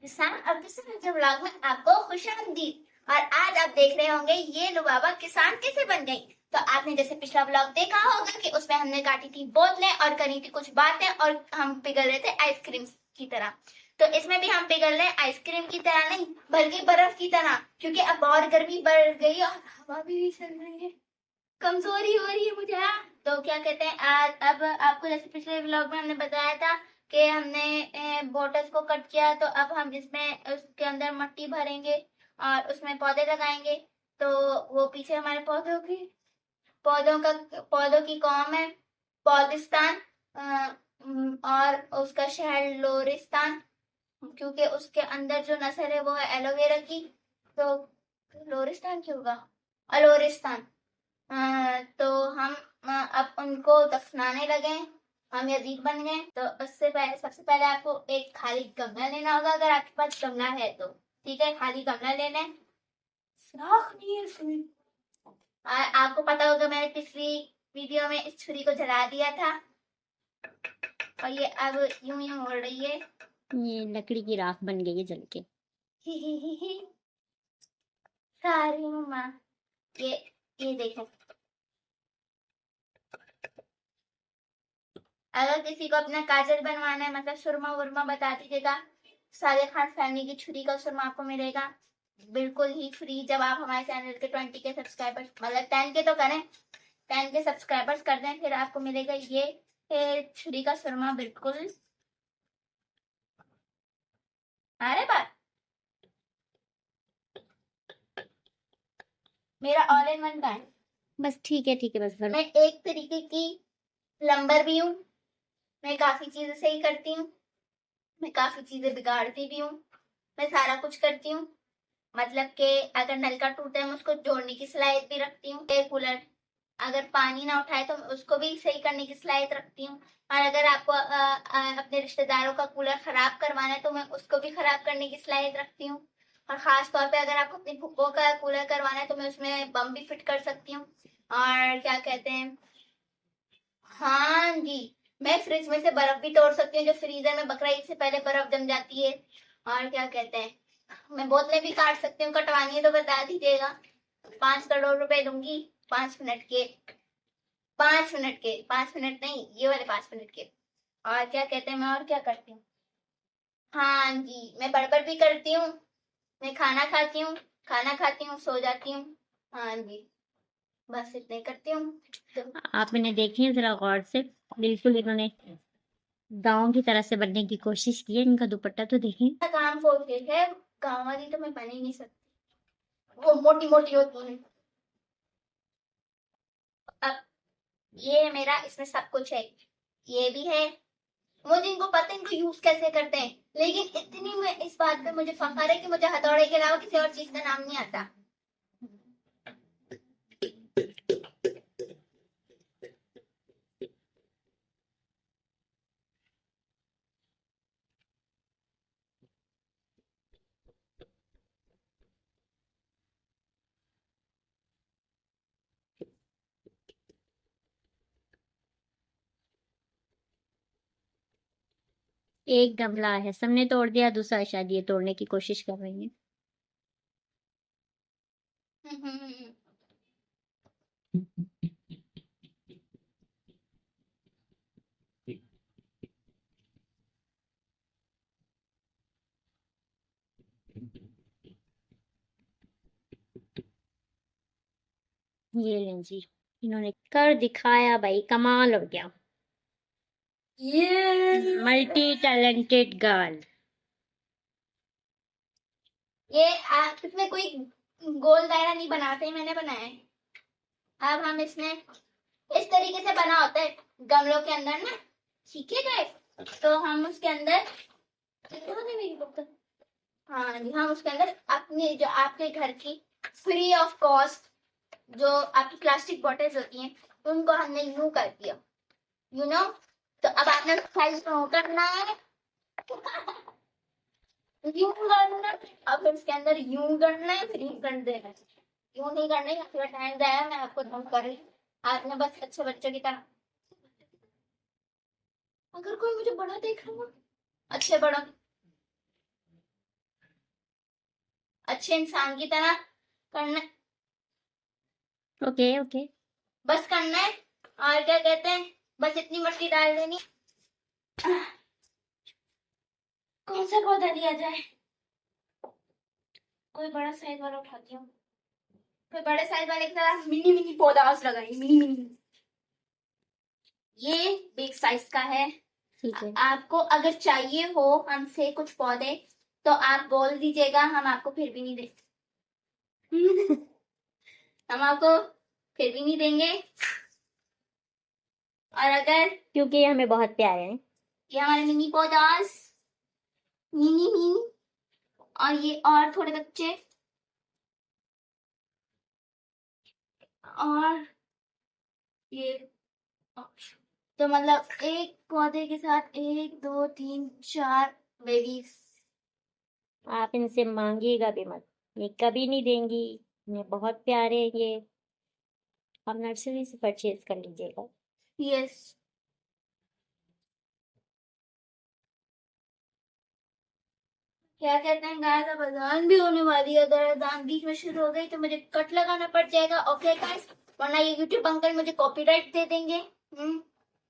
किसान और किसान के ब्लॉग में आपको खुशामदीद। और आज आप देख रहे होंगे ये लुबाबा किसान कैसे बन गई। तो आपने जैसे पिछला ब्लॉग देखा होगा कि उसमें हमने काटी थी बोतलें और करी थी कुछ बातें और हम पिघल रहे थे आइसक्रीम की तरह। तो इसमें भी हम पिघल रहे हैं आइसक्रीम की तरह नहीं बल्कि बर्फ की तरह, क्योंकि अब और गर्मी बढ़ गई और हवा भी चल रही है, कमजोरी हो रही है मुझे। तो क्या कहते हैं, आज अब आपको जैसे पिछले व्लॉग में हमने बताया था कि हमने बोटल्स को कट किया, तो अब हम इसमें उसके अंदर मिट्टी भरेंगे और उसमें पौधे लगाएंगे। तो वो पीछे हमारे पौधों की कौम है पौधिस्तान, और उसका शहर लोरिस्तान, क्योंकि उसके अंदर जो नस्ल है वो है एलोवेरा की। तो लोरिस्तान क्यों होगा, अलोरिस्तान। तो हम अब उनको दफनाने लगे, हम यजीद बन गए। तो उससे पहले सबसे पहले आपको एक खाली गमला लेना होगा, अगर आपके पास गमला है तो ठीक है, खाली गमला लेना है। सुराख नहीं है इसमें। आपको पता होगा मैंने पिछली वीडियो में इस छुरी को जला दिया था और ये अब यूं यूं उड़ रही है। ये लकड़ी की राख बन गई है जल के। सारी मम्मा ये देखो, अगर किसी को अपना काजल बनवाना है, मतलब सुरमा वुरमा बता दीजिएगा। सारे खान फैमिली की छुरी का सुरमा आपको मिलेगा बिल्कुल ही फ्री, जब आप हमारे चैनल के 20 के सब्सक्राइबर्स, मतलब 10 के तो करें, 10 के सब्सक्राइबर्स कर दें, फिर आपको मिलेगा ये छुरी का सुरमा बिल्कुल। अरे बात मेरा ऑल इन वन का है। बस ठीक है बस मैं एक तरीके की प्लम्बर भी हूँ, मैं काफी चीजें सही करती हूँ, मैं काफी चीजें बिगाड़ती भी हूँ, मैं सारा कुछ करती हूँ। मतलब कि अगर नल का टूटा है मैं उसको जोड़ने की सलाहियत भी रखती हूँ। एयर कूलर अगर पानी ना उठाए तो उसको भी सही करने की सलाहियत रखती हूँ। और अगर आपको अपने रिश्तेदारों का कूलर खराब करवाना है तो मैं उसको भी खराब करने की सलाहियत रखती हूँ। और खास तौर पे अगर आपको अपनी फुप्पो का कूलर करवाना है तो मैं उसमें बम भी फिट कर सकती हूँ। और क्या कहते हैं, हाँ जी, मैं फ्रिज में से बर्फ भी तोड़ सकती हूँ, जो फ्रीजर में बकरा ईद से पहले बर्फ जम जाती है। और क्या कहते हैं, मैं बोतलें भी काट सकती हूँ, कटवानी है तो बता दीजिएगा। 5 करोड़ रुपए दूंगी 5 मिनट के, 5 मिनट के, 5 मिनट नहीं, ये वाले 5 मिनट के। और क्या कहते हैं, मैं और क्या करती हूँ, हाँ जी, मैं बड़बड़ भी करती हूँ, मैं खाना खाती हूँ सो जाती हूँ। हाँ जी, बस इतना ही करती हूँ। तो आपने देखे हैं जरा गौर से, बिल्कुल इन्होंने गांव की तरह से बनने की कोशिश की है। इनका दुपट्टा तो देखें। काम फोड़ के है, गाँव वाली तो मैं बन ही नहीं सकती, वो मोटी मोटी होती है। अब ये मेरा, इसमें सब कुछ है, ये भी है। मुझे इनको पता है इनको यूज कैसे करते हैं, लेकिन इतनी में इस बात पे मुझे फख्र है कि मुझे हथौड़े के अलावा किसी और चीज का नाम नहीं आता। एक गमला है, सबने तोड़ दिया, दूसरा शायद ये तोड़ने की कोशिश कर रही है। ये लें जी, इन्होंने कर दिखाया भाई, कमाल हो गया। ये मल्टी टैलेंटेड गर्ल। ये इसमें कोई गोल दायरा नहीं बनाते, मैंने बनाया है। अब हम इसमें इस तरीके से बना होता है गमलों के अंदर ना, ठीक है गाइस। तो हम उसके अंदर, हाँ जी, हम उसके अंदर अपनी जो आपके घर की फ्री ऑफ कॉस्ट जो आपकी प्लास्टिक बॉटल्स होती हैं उनको हमने यूं कर दिया, यू नो। तो अब आपने करना है, यूं करना, अब इसके अंदर यूं करना है, फिर यूं कर देना है। यूं नहीं करना है, थोड़ा टाइम जाएगा, मैं आपको ढंग कर रही हूँ। आपने बस अच्छे बच्चों की तरह, अगर कोई मुझे बड़ा देख रहा हो, अच्छे बड़ा, अच्छे इंसान की तरह करना, ओके ओके। बस करना है। और क्या कहते हैं, बस इतनी मिट्टी डाल देनी। कौन सा पौधा लिया जाए? कोई बड़ा साइज वाला उठाती हूँ। कोई बड़े साइज वाले की तरह मिनी मिनी पौधा लगाई, मिनी मिनी। ये बिग साइज का है। ठीक है। आपको अगर चाहिए हो हमसे कुछ पौधे तो आप बोल दीजिएगा, हम आपको फिर भी नहीं देंगे। हम आपको फिर भी नहीं देंगे। और अगर क्योंकि ये हमें बहुत प्यारे हैं। ये हमारे मिनी पौधास, मिनी मिनी, और ये और थोड़े बच्चे, और ये, तो मतलब एक पौधे के साथ 1 2 3 4 बेबीज। आप इनसे मांगिएगा भी मत, ये कभी नहीं देंगी। ये बहुत प्यारे हैं ये, आप नर्सरी से परचेज कर लीजिएगा। यस। क्या कहते हैं गाइस, अब अजान भी होने वाली है। अगर अजान बीच में शुरू हो गई तो मुझे कट लगाना पड़ जाएगा। ओके गाइस, वरना ये यूट्यूब अंकल मुझे कॉपीराइट दे देंगे।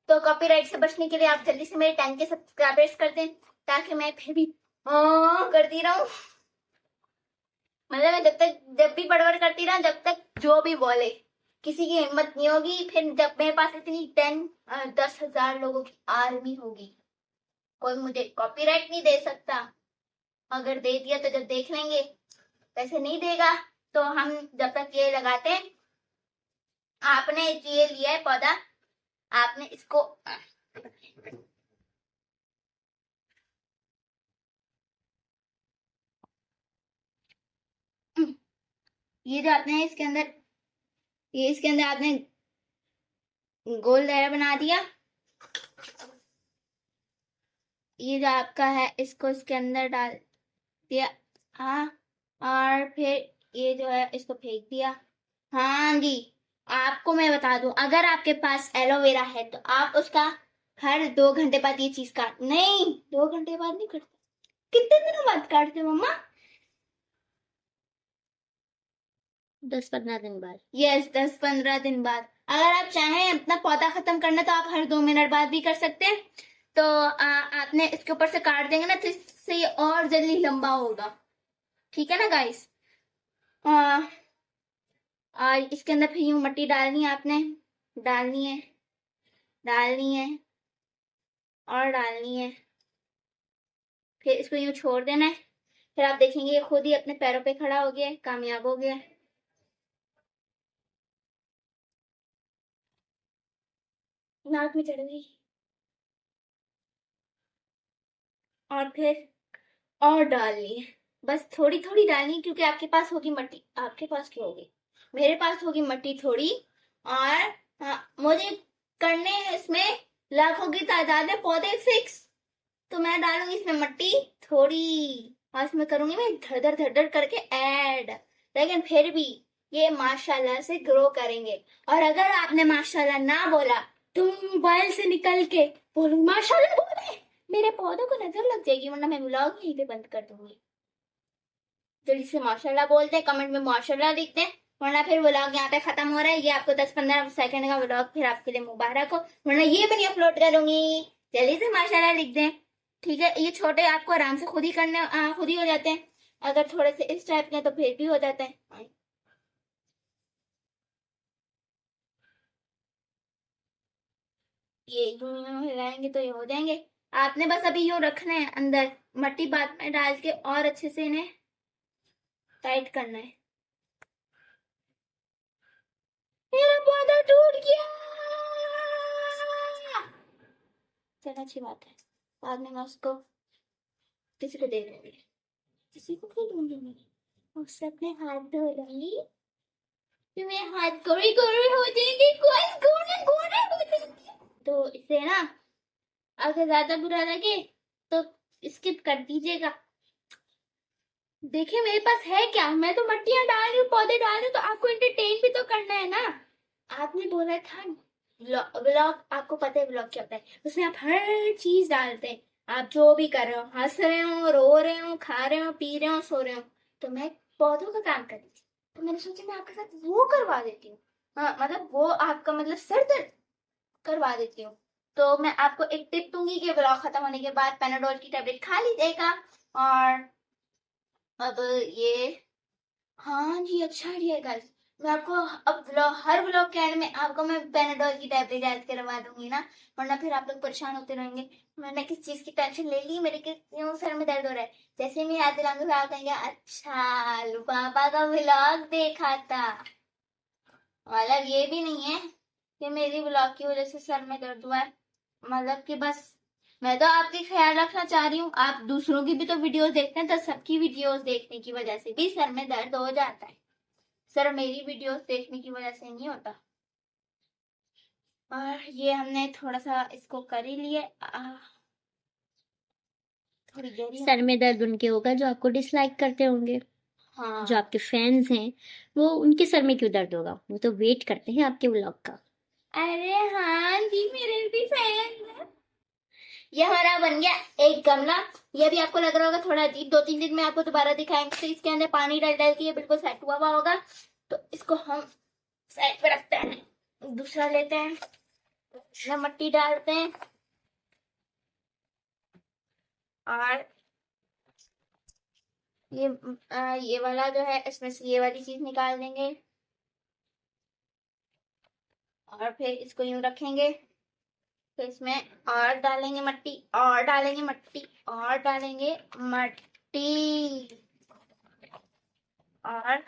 तो कॉपीराइट से बचने के लिए आप जल्दी से मेरे 10 के सब्सक्राइबर्स कर दें, ताकि मैं फिर भी करती रहूं। मतलब मैं जब भी बड़बड़ करती रहूं, जब तक जो भी बोले किसी की हिम्मत नहीं होगी। फिर जब मेरे पास इतनी 10,000 लोगों की आर्मी होगी, कोई मुझे कॉपीराइट नहीं दे सकता। अगर दे दिया तो जब देख लेंगे, वैसे नहीं देगा तो हम जब तक ये लगाते हैं। आपने ये लिया है पौधा, आपने इसको ये जो आपने इसके अंदर, ये इसके अंदर आपने गोल दायरा बना दिया। ये जो आपका है इसको इसके अंदर डाल दिया। हाँ, और फिर ये जो है इसको फेंक दिया। हाँ जी, आपको मैं बता दूं, अगर आपके पास एलोवेरा है तो आप उसका हर 2 घंटे बाद ये चीज काट, नहीं 2 घंटे बाद नहीं काटते, कितने दिनों बाद काटते मम्मा? 10-15 दिन बाद। यस, 10-15 दिन बाद। अगर आप चाहें अपना पौधा खत्म करना तो आप हर 2 मिनट बाद भी कर सकते हैं। तो आपने इसके ऊपर से काट देंगे ना, तो इससे ये और जल्दी लंबा होगा। ठीक है ना गाइस? और इसके अंदर फिर यूं मिट्टी डालनी है आपने, डालनी है, डालनी है, और डालनी है। फिर इसको यूं छोड़ देना है। फिर आप देखेंगे ये खुद ही अपने पैरों पे खड़ा हो गया है, कामयाब हो गया है। नाक में चढ़ गई। और फिर और डालनी है, बस थोड़ी थोड़ी डालनी है, क्योंकि आपके पास होगी मिट्टी। आपके पास क्यों होगी, मेरे पास होगी मिट्टी थोड़ी। और मुझे करने हैं इसमें लाखों की तादाद में पौधे फिक्स, तो मैं डालूंगी इसमें मिट्टी थोड़ी, और इसमें करूंगी मैं धड़ धड़ धड़ धड़ करके ऐड। लेकिन फिर भी ये माशाल्लाह से ग्रो करेंगे। और अगर आपने माशाल्लाह ना बोला तो मोबाइल से निकल के बोलूं माशाल्लाह बोले, मेरे पौधों को नजर लग जाएगी, वरना मैं व्लॉग यहीं पे बंद कर दूंगी। जल्दी से माशाल्लाह बोलते हैं, कमेंट में माशाल्लाह लिखते हैं, वरना फिर व्लॉग यहाँ पे खत्म हो रहा है। ये आपको 10-15 सेकंड का व्लॉग फिर आपके लिए मुबारक हो, वरना ये मैं नहीं अपलोड करूंगी। जल्दी से माशाल्लाह लिख दें। ठीक है, ये छोटे आपको आराम से खुद ही करने खुद ही हो जाते हैं। अगर थोड़े से इस टाइप के तो फिर भी हो जाता है। ये यूं हिलाएंगे तो ये हो जाएंगे। आपने बस अभी यूं रखना है, अंदर मिट्टी बाद में डाल के और अच्छे से इन्हें टाइट करना है। मेरा पौधा टूट गया। चलो अच्छी बात है, बाद में मैं उसको किसी को दे दूंगी। किसी को क्यों दूंगी, मैं उससे अपने हाथ धो लूंगी, फिर मेरे हाथ गोरे गोरे हो जाएंगे, कोई गोरे गोरे हो जाएंगे। तो इसे ना अगर ज्यादा बुरा लगे तो स्किप कर दीजिएगा। देखिए मेरे पास है क्या, मैं तो मट्टियां डाल रही हूँ, पौधे डाल रही हूँ, तो आपको एंटरटेन भी तो करना है ना। आपने बोला था व्लॉग, आपको पता है व्लॉग क्या होता है, उसमें आप हर चीज डालते हैं। आप जो भी कर रहे हो, हंस रहे हो, रो रहे हो, खा रहे हो, पी रहे हो, सो रहे हो, तो मैं पौधों का काम कर रही थी, तो मैंने सोचा मैं आपके साथ वो करवा देती हूँ। हाँ, मतलब वो आपका मतलब सर दर्द करवा देती हूँ। तो मैं आपको एक टिप दूंगी कि ब्लॉग खत्म होने के बाद पेनाडोल की टेबलेट खा लीजिएगा। और अब ये, हाँ जी, अच्छा आइडिया है गाइस। मैं आपको अब हर ब्लॉग के एंड में आपको मैं पेनाडोल की टैबलेट याद करवा दूंगी ना, वरना फिर आप लोग परेशान होते रहेंगे। मैंने किस चीज की टेंशन ले ली, मेरे क्यों सर में दर्द हो रहा है। जैसे मैं याद दिलाऊंगी फिर आप कहेंगे अच्छा पापा का ब्लॉग देखा था। मतलब ये भी नहीं है कि मेरी ब्लॉग की वजह से सर में दर्द हुआ है, मतलब कि बस मैं तो आपकी ख्याल रखना चाह रही हूँ। आप दूसरों की भी तो वीडियोस देखते हैं, तो सबकी वीडियोस देखने की वजह से भी सर में दर्द हो जाता है, सर मेरी वीडियोस देखने की वजह से नहीं होता। और ये हमने थोड़ा सा इसको कर ही लिए। थोड़ी गहरी। सर में दर्द उनके होगा जो आपको डिसलाइक करते होंगे, हाँ, जो आपके फैंस हैं, वो उनके सर में क्यों दर्द होगा, वो तो वेट करते हैं आपके व्लॉग का। अरे हाँ जी, मेरे भी फैन हैं। ये हमारा बन गया एक गमला। ये भी आपको लग रहा होगा थोड़ा अजीब, 2-3 दिन में आपको दोबारा दिखाएंगे। तो इसके अंदर पानी डाल डाल के ये बिल्कुल सेट हुआ हुआ होगा, तो इसको हम साइड पे रखते हैं। दूसरा लेते हैं, इसमें मिट्टी डालते हैं और ये वाला जो है इसमें से ये वाली चीज निकाल देंगे और फिर इसको यूं रखेंगे। फिर इसमें और डालेंगे मिट्टी, और डालेंगे मिट्टी, और डालेंगे मिट्टी। और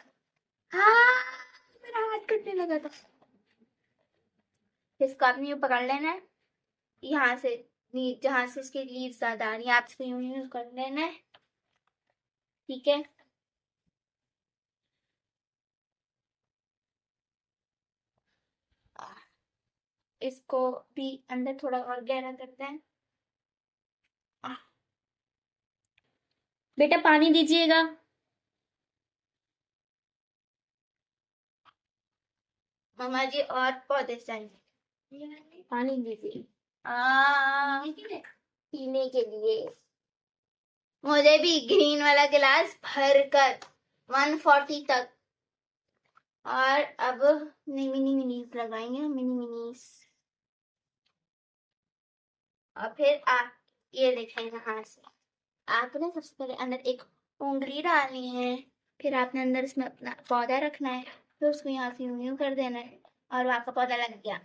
हाँ, मेरा हाथ कटने लगा था। फिर इसको आपने यूं पकड़ लेना है यहाँ से, जहां से इसकी लीव्स ज्यादा आ रही है, आप इसको यूं यूं कर लेना है, ठीक है। इसको भी अंदर थोड़ा और गहरा करते हैं। बेटा पानी दीजिएगा। मम्मा जी और पौधे चाहिए, पानी दीजिए पीने के लिए। मुझे भी ग्रीन वाला गिलास भर कर 140 तक। और अब मिनी मिनीस लगाएंगे, मिनी मिनीस। और फिर आप ये देखें यहाँ से, आपने सबसे पहले अंदर एक उंगली डालनी है, फिर आपने अंदर इसमें अपना पौधा रखना है, फिर उसको यहाँ से यूं यूं कर देना है और आपका पौधा लग गया।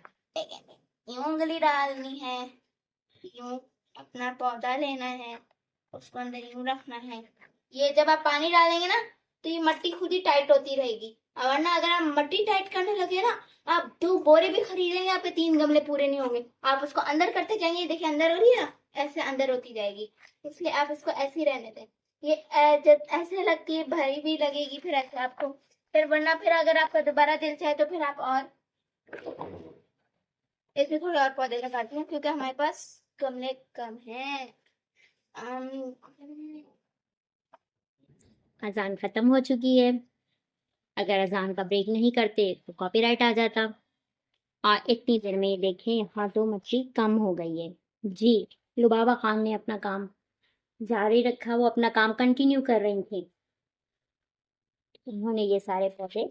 यूं उंगली डालनी है, यूं अपना पौधा लेना है, उसको अंदर यूं रखना है। ये जब आप पानी डालेंगे ना, तो ये मिट्टी खुद ही टाइट होती रहेगी। वरना अगर आप मिट्टी टाइट करने लगे ना, आप 2 बोरे भी खरीदेंगे, आपके 3 गमले पूरे नहीं होंगे। आप उसको अंदर करते जाएंगे, देखिए अंदर हो रही है ना, ऐसे अंदर होती जाएगी। इसलिए आप इसको ऐसे ही रहने दें। ये जब ऐसे लगती है भरी भी लगेगी, फिर ऐसे आपको, फिर वरना फिर अगर आपका दोबारा दिल चाहे तो फिर आप और इसमें थोड़े और पौधे लगाती हूँ, क्योंकि हमारे पास गमले कम हैं। अजान खत्म हो चुकी है, अगर अजान का ब्रेक नहीं करते तो कॉपीराइट आ जाता। और इतनी देर में ये देखें यहाँ तो मच्छी कम हो गई है। जी, लुबाबा खान ने अपना काम जारी रखा, वो अपना काम कंटिन्यू कर रही थी। उन्होंने ये सारे पौधे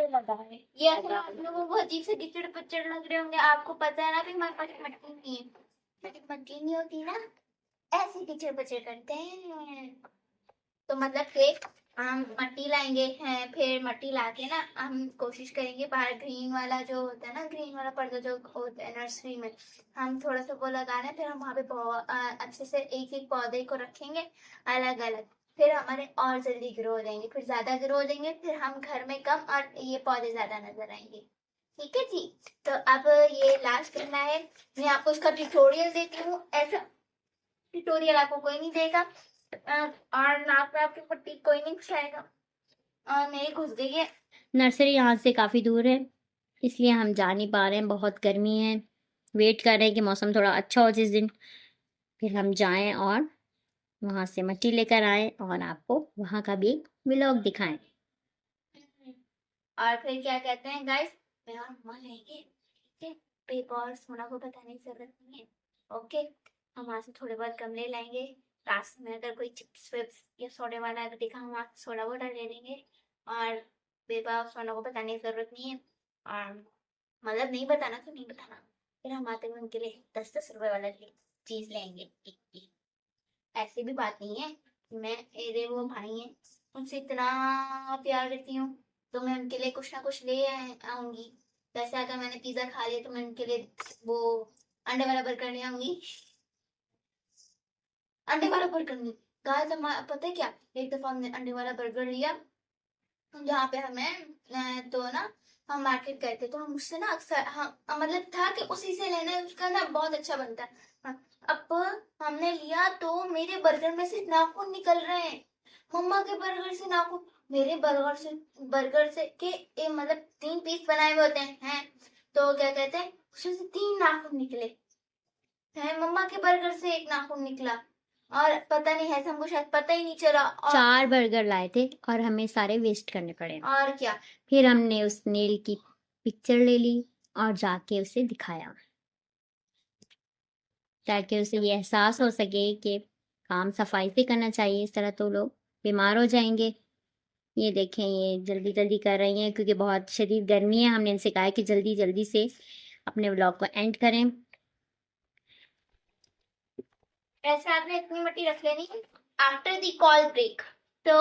लगाए। ये ऐसे आप लोगों को अजीब से कीचड़ पचड़ लग रहे होंगे, आपको पता है ना कि हमारे पास मट्टी नहीं है, मट्टी नहीं होती ना, ऐसे कीचड़ पचड़ करते हैं। तो मतलब कि हम मट्टी लाएंगे हैं, फिर मट्टी लाके ना हम कोशिश करेंगे बाहर ग्रीन वाला जो होता है ना, ग्रीन वाला पर्दा जो होता है नर्सरी में, हम थोड़ा सा वो लगाना है। फिर हम वहाँ पे अच्छे से एक एक पौधे को रखेंगे अलग अलग, फिर हमारे और जल्दी ग्रो हो जाएंगे, फिर ज्यादा ग्रो हो जाएंगे, फिर हम घर में कम और ये पौधे ज्यादा नजर आएंगे। ठीक है जी। तो अब ये लास्ट करना है, मैं आपको इसका ट्यूटोरियल देती हूँ। ऐसा ट्यूटोरियल आपको कोई नहीं देगा और नाक में आपकी पट्टी कोई नहीं घुसाएगा। और मेरी घुस गई है। नर्सरी यहाँ से काफ़ी दूर है, इसलिए हम जा नहीं पा रहे हैं, बहुत गर्मी है। वेट कर रहे हैं कि मौसम थोड़ा अच्छा हो जिस दिन, फिर हम जाएं और वहाँ से मट्टी लेकर आएं और आपको वहाँ का भी व्लॉग दिखाएं। और फिर क्या कहते हैं गाइस, मैं और मम्मा लेंगे, ठीक है। पेपर और सोना को बताने की जरूरत नहीं है, ओके। हम वहाँ से थोड़े बहुत गमले लाएंगे, रास्ते में अगर कोई चिप्स विप्स या सोडे वाला अगर दिखा, हम वहाँ से सोडा वोडा ले लेंगे। और बेबा सोना को बताने की जरूरत नहीं है, और मतलब नहीं बताना तो नहीं बताना। फिर हम आते हुए उनके लिए 10-10 रुपए वाला चीज लेंगे। ऐसी भी बात नहीं है, मैं मेरे वो भाई हैं, उनसे इतना प्यार करती हूँ, तो मैं उनके लिए कुछ ना कुछ ले आऊंगी। वैसे अगर मैंने पिज्जा खा लिया तो मैं उनके लिए वो अंडे वाला बर्गर ले आऊंगी। अंडे वाला बर्गर नहीं, गाइस पता है क्या, एक दफा हमने अंडे वाला बर्गर लिया जहाँ पे हमें तो ना हम मार्केट गए थे, तो हम उससे ना अक्सर हम मतलब था कि उसी से लेना है, उसका ना बहुत अच्छा बनता है। हाँ, अब हमने लिया तो मेरे बर्गर में से नाखून निकल रहे हैं, मम्मा के बर्गर से नाखून, मेरे बर्गर से के मतलब 3 पीस बनाए हुए होते हैं, तो क्या कहते हैं उसमें से 3 नाखून निकले हैं, मम्मा के बर्गर से 1 नाखून निकला, और पता नहीं है हमको शायद पता ही नहीं चला, और 4 बर्गर लाए थे और हमें सारे वेस्ट करने पड़े। और क्या। फिर हमने उस नेल की पिक्चर ले ली और जाके उसे दिखाया, ताकि उसे ये एहसास हो सके कि काम सफाई से करना चाहिए, इस तरह तो लोग बीमार हो जाएंगे। ये देखें, ये जल्दी जल्दी कर रही हैं क्योंकि बहुत शदीद गर्मी है। हमने इनसे कहा है कि जल्दी जल्दी से अपने व्लॉग को एंड करें। ऐसे आपने इतनी मिट्टी रख लेनी आफ्टर द कॉल ब्रेक। तो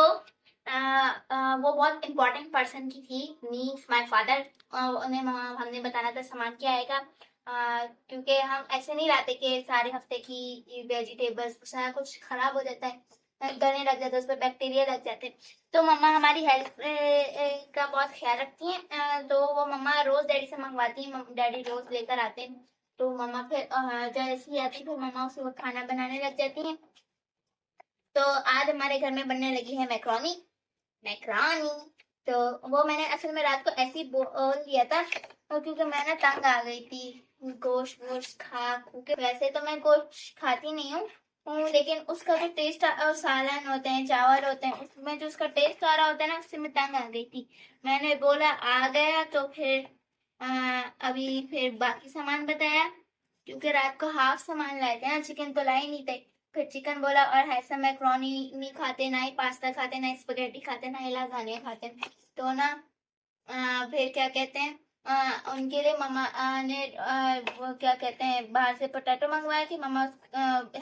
वो बहुत इम्पोर्टेंट पर्सन की थी, मीन्स माय फादर। उन्हें हमने बताना था सामान क्या आएगा, क्योंकि हम ऐसे नहीं लाते कि सारे हफ्ते की वेजिटेबल्स सारा कुछ खराब हो जाता है, गलने लग जाता है, उस पर बैक्टीरिया लग जाते हैं। तो मम्मा हमारी हेल्थ का बहुत ख्याल रखती हैं, तो वो मम्मा रोज डैडी से मंगवाती हैं, डैडी रोज लेकर आते हैं। तो मम्मा फिर जैसे ही आती फिर मम्मा उसे वो खाना बनाने लग जाती हैं। तो आज हमारे घर में बनने लगी है मैक्रोनी। मैक्रोनी तो वो मैंने असल में रात को ऐसे ही बोल दिया था, क्योंकि मैं ना तंग आ गई थी गोश्त वोश्त खा के। वैसे तो मैं गोश्त खाती नहीं हूँ, लेकिन उसका जो टेस्ट और सालन होते हैं, चावल होते हैं, उसमें जो उसका टेस्ट आ रहा होता है ना, उससे मैं तंग आ गई थी। मैंने बोला आ गया, तो फिर अभी फिर बाकी सामान बताया, क्योंकि रात को हाफ सामान लाए थे ना, चिकन तो लाए नहीं थे। फिर चिकन बोला, और ऐसा मैक्रोनी नहीं खाते, ना ही पास्ता खाते, ना ही स्पगेटी खाते, ना ही लाजानिया खाते। तो ना फिर क्या कहते हैं उनके लिए मम्मा ने वो क्या कहते हैं बाहर से पोटैटो मंगवाया कि मम्मा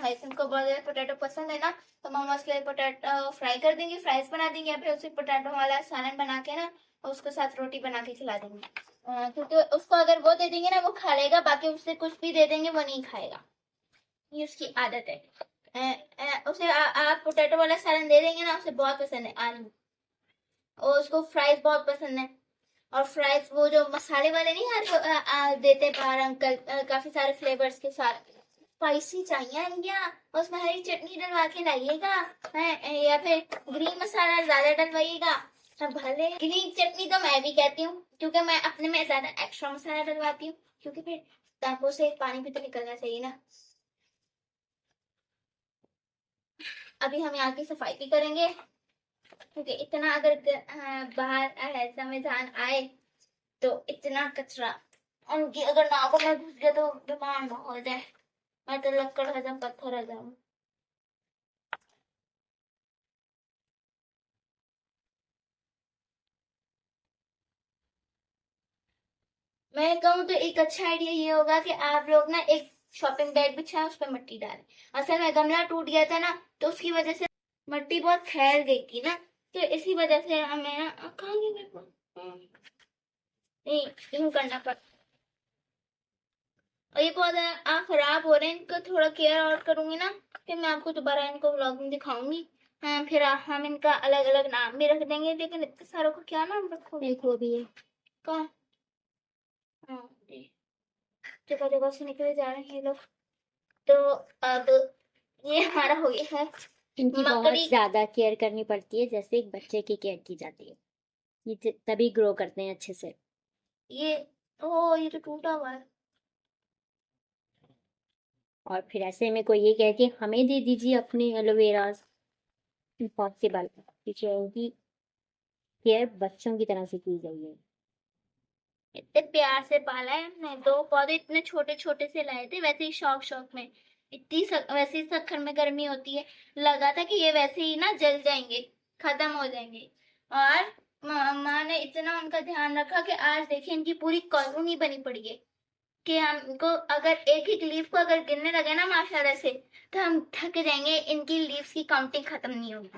हाइसन को बहुत ज्यादा पोटैटो पसंद है ना, तो मम्मा उसके लिए पोटैटो फ्राई कर देंगे, फ्राइज बना देंगे, या फिर उसे पोटैटो वाला सालन बना के ना उसके साथ रोटी बना के खिला देंगे। क्योंकि उसको अगर वो दे देंगे ना वो खा लेगा, बाकी उससे कुछ भी दे देंगे वो नहीं खाएगा, ये उसकी आदत है। उसे आप पोटैटो वाला सालन दे देंगे ना, उसे बहुत पसंद है आलू, और उसको फ्राइज बहुत पसंद है। और फ्राइज वो जो मसाले वाले नहीं देते बाहर अंकल, काफी सारे फ्लेवर्स के साथ, स्पाइसी चाहिए क्या, उसमें हरी चटनी डलवा के लाइएगा, या फिर ग्रीन मसाला ज्यादा डलवाइएगा। भले ग्रीन चटनी तो मैं भी कहती हूँ, क्योंकि मैं अपने में ज्यादा एक्स्ट्रा मसाला डलवाती हूँ, क्योंकि फिर दांतों से पानी भी तो निकलना चाहिए ना। अभी हम यहाँ की सफाई भी करेंगे, क्योंकि इतना अगर बाहर ऐसा में ध्यान आए तो इतना कचरा उनकी अगर नाकों में घुस गया तो बीमार ना हो जाए, मैं तो लक्कड़ हजम पत्थर हजम। मैं कहूँ तो एक अच्छा आइडिया ये होगा कि आप लोग ना एक शॉपिंग बैग बिछाएं, उस पर मिट्टी डालें। असल में गमला टूट गया था ना, तो उसकी वजह से मिट्टी बहुत फैल गई थी ना, तो इसी वजह से हमें ना कहाँ गया मेरे को, नहीं यूं करना पड़ा। और ये पौधे खराब हो रहे हैं, इनका थोड़ा केयर और करूंगी ना, फिर मैं आपको दोबारा इनको व्लॉग में दिखाऊंगी। फिर हम इनका अलग अलग नाम भी रख देंगे, लेकिन इतने सारों को क्या नाम रखो। एक वो भी है, कौन, जगह जगह से निकले जा रहे हैं ये लोग। तो अब ये हमारा हो गया है। इनकी बहुत मकड़ी ज्यादा केयर करनी पड़ती है, जैसे एक बच्चे की केयर की जाती है। ये तभी ग्रो करते हैं अच्छे से। ये ये तो टूटा हुआ है। और फिर ऐसे में कोई ये कहे कि हमें दे दीजिए अपने एलोवेरा, इम्पॉसिबल, क्योंकि उनकी केयर बच्चों की तरह से की गई है। इतने प्यार से पाला है हमने, 2 पौधे इतने छोटे छोटे से लाए थे, वैसे ही शौक शौक में। वैसे ही सखर में गर्मी होती है, लगा था कि ये वैसे ही ना जल जाएंगे, खत्म हो जाएंगे, और माँ ने इतना उनका ध्यान रखा कि आज देखिए इनकी पूरी कॉलोनी बनी पड़ी है कि हमको अगर एक एक लीफ को अगर गिनने लगे ना माशाल्लाह से तो हम थक जाएंगे, इनकी लीव्स की काउंटिंग खत्म नहीं होगी।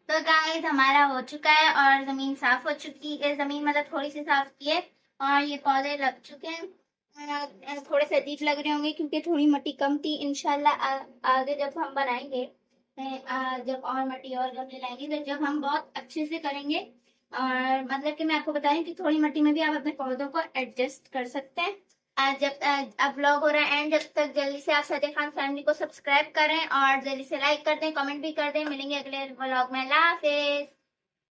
तो गाइस हमारा हो चुका है और जमीन साफ हो चुकी है, जमीन मतलब थोड़ी सी साफ की है और ये पौधे लग चुके हैं। थोड़े से अजीब लग रहे होंगे क्योंकि थोड़ी मिट्टी कम थी। इंशाल्लाह आगे जब हम बनाएंगे, जब और मिट्टी और गमले लाएंगे तो जब हम बहुत अच्छे से करेंगे और मतलब कि मैं आपको बताऊं कि थोड़ी मिट्टी में भी आप अपने पौधों को एडजस्ट कर सकते हैं। अब व्लॉग हो रहा है एंड, जब तक जल्दी से आप सदे खान फैमिली को सब्सक्राइब करें और जल्दी से लाइक कर दें, कमेंट भी कर दें। मिलेंगे अगले व्लॉग में। अल्लाह हाफिज।